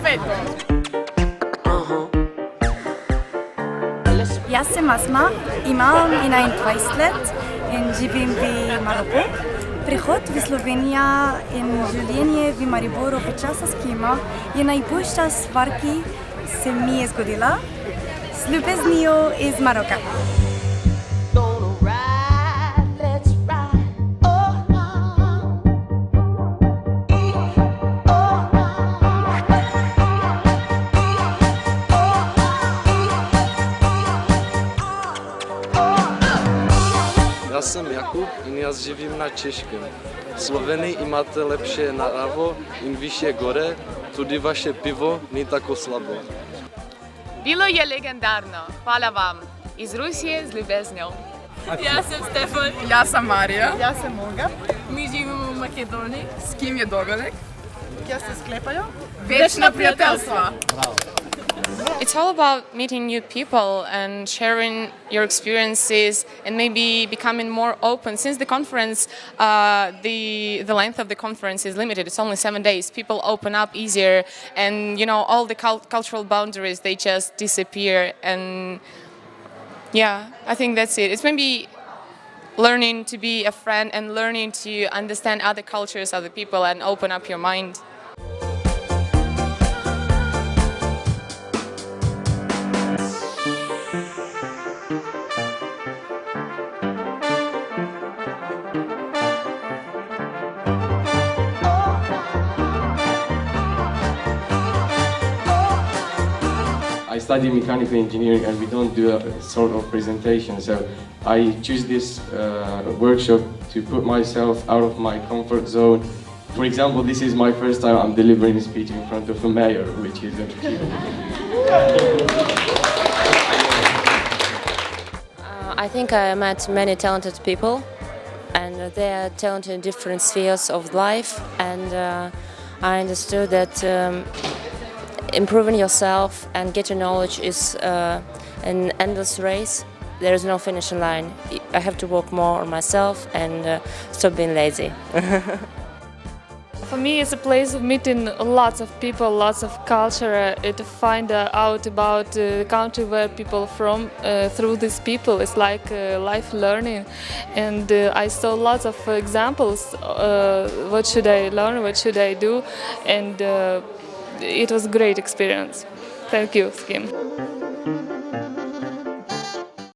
Perfetto. Jaz sem Asma, imam 21 let in živim v Mariboru. Prihod v Slovenijo in življenje v Mariboru v času SCiM-a je najboljša stvar, ki se mi je zgodila s ljubeznijo iz Maroka. Jaz sem Jakub in jaz živim na Češkem. V Sloveniji imate lepše naravo in više gore, tudi vaše pivo ni tako slabo. Bilo je legendarno, hvala vam. Iz Rusije z ljubeznijo. Jaz sem Stefan. Jaz sem Marija. Jaz sem Olga. Mi živimo v Makedoniji. S kim je dogodek? Kjer se sklepajo? Večna prijateljstva. It's all about meeting new people and sharing your experiences and maybe becoming more open. Since the conference, the length of the conference is limited. It's only 7 days. People open up easier, and all the cultural boundaries, they just disappear. And yeah, I think that's it. It's maybe learning to be a friend and learning to understand other cultures, other people, and open up your mind. I study mechanical engineering and we don't do a sort of presentation, so I choose this workshop to put myself out of my comfort zone. For example, this is my first time I'm delivering a speech in front of a mayor, which is I think I met many talented people, and they are talented in different spheres of life, and I understood that improving yourself and getting knowledge is an endless race. There is no finishing line. I have to work more on myself and stop being lazy. For me, it's a place of meeting lots of people, lots of culture, to find out about the country where people are from through these people. It's like life learning, and I saw lots of examples. What should I learn? What should I do? And it was a great experience. Thank you, SCiM.